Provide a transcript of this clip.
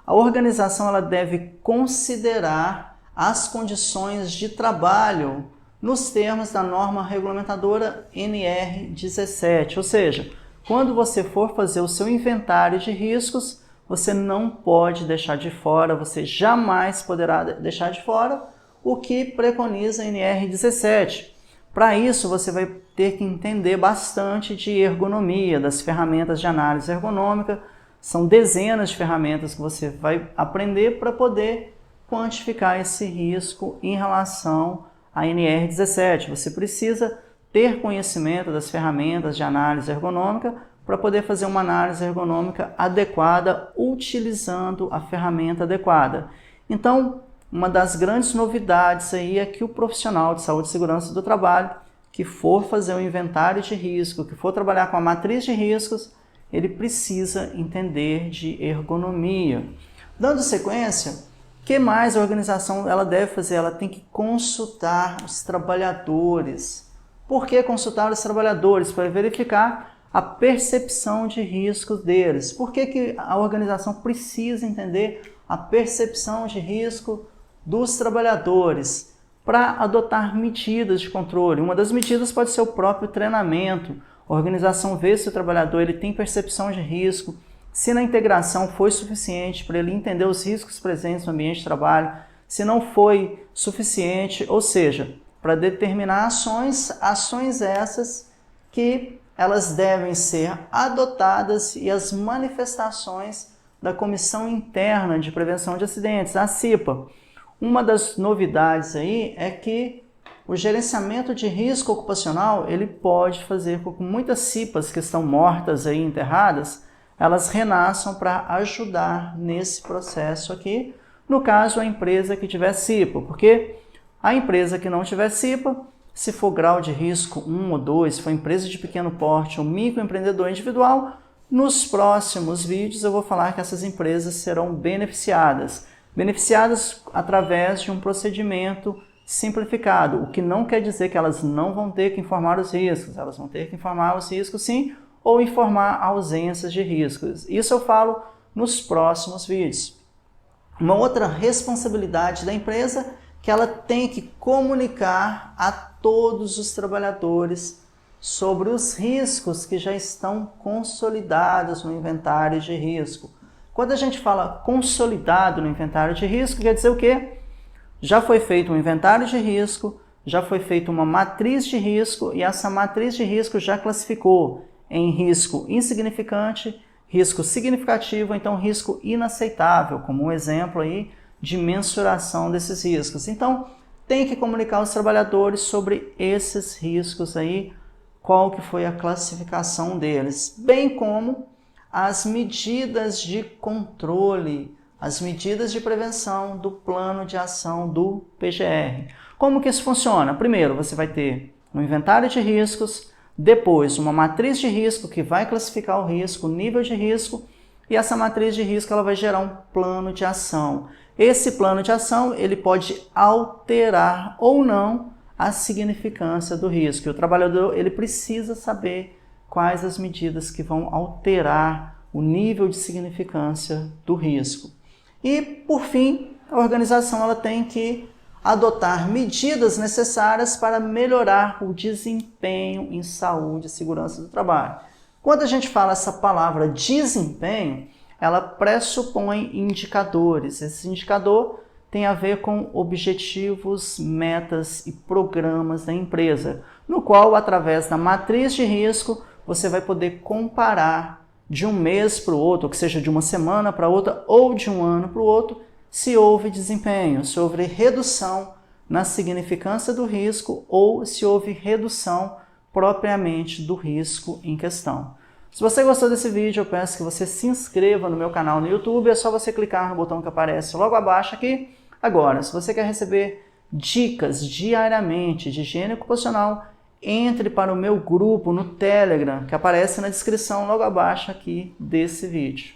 a organização ela deve considerar as condições de trabalho nos termos da norma regulamentadora NR17, ou seja, quando você for fazer o seu inventário de riscos, você não pode deixar de fora, você jamais poderá deixar de fora o que preconiza a NR17. Para isso, você vai ter que entender bastante de ergonomia, das ferramentas de análise ergonômica. São dezenas de ferramentas que você vai aprender para poder quantificar esse risco em relação à NR17. Você precisa ter conhecimento das ferramentas de análise ergonômica para poder fazer uma análise ergonômica adequada utilizando a ferramenta adequada. Então, uma das grandes novidades aí é que o profissional de saúde e segurança do trabalho que for fazer um inventário de risco, que for trabalhar com a matriz de riscos, ele precisa entender de ergonomia. Dando sequência, o que mais a organização ela deve fazer? Ela tem que consultar os trabalhadores. Por que consultar os trabalhadores? Para verificar a percepção de riscos deles. Por que a organização precisa entender a percepção de risco dos trabalhadores? Para adotar medidas de controle. Uma das medidas pode ser o próprio treinamento. A organização vê se o trabalhador ele tem percepção de risco, se na integração foi suficiente para ele entender os riscos presentes no ambiente de trabalho, se não foi suficiente, ou seja, para determinar ações essas que elas devem ser adotadas e as manifestações da Comissão Interna de Prevenção de Acidentes, a CIPA. Uma das novidades aí é que o gerenciamento de risco ocupacional ele pode fazer com que muitas CIPAs que estão mortas aí, enterradas, elas renasçam para ajudar nesse processo aqui, no caso a empresa que tiver CIPA, porque a empresa que não tiver CIPA, se for grau de risco 1 ou 2, se for empresa de pequeno porte ou microempreendedor individual, nos próximos vídeos eu vou falar que essas empresas serão beneficiadas através de um procedimento simplificado, o que não quer dizer que elas não vão ter que informar os riscos, elas vão ter que informar os riscos sim, ou informar ausências de riscos. Isso eu falo nos próximos vídeos. Uma outra responsabilidade da empresa que ela tem que comunicar a todos os trabalhadores sobre os riscos que já estão consolidados no inventário de risco. Quando a gente fala consolidado no inventário de risco, quer dizer o quê? Já foi feito um inventário de risco, já foi feita uma matriz de risco e essa matriz de risco já classificou em risco insignificante, risco significativo, então risco inaceitável, como um exemplo aí de mensuração desses riscos. Então, tem que comunicar aos trabalhadores sobre esses riscos aí, qual que foi a classificação deles, bem como as medidas de controle, as medidas de prevenção do plano de ação do PGR. Como que isso funciona? Primeiro, você vai ter um inventário de riscos, depois uma matriz de risco que vai classificar o risco, o nível de risco, e essa matriz de risco ela vai gerar um plano de ação. Esse plano de ação ele pode alterar ou não a significância do risco. E o trabalhador ele precisa saber quais as medidas que vão alterar o nível de significância do risco. E, por fim, a organização ela tem que adotar medidas necessárias para melhorar o desempenho em saúde e segurança do trabalho. Quando a gente fala essa palavra desempenho, ela pressupõe indicadores. Esse indicador tem a ver com objetivos, metas e programas da empresa, no qual, através da matriz de risco, você vai poder comparar de um mês para o outro, ou que seja de uma semana para outra, ou de um ano para o outro, se houve desempenho, se houve redução na significância do risco ou se houve redução propriamente do risco em questão. Se você gostou desse vídeo, eu peço que você se inscreva no meu canal no YouTube, é só você clicar no botão que aparece logo abaixo aqui. Agora, se você quer receber dicas diariamente de higiene ocupacional, entre para o meu grupo no Telegram, que aparece na descrição logo abaixo aqui desse vídeo.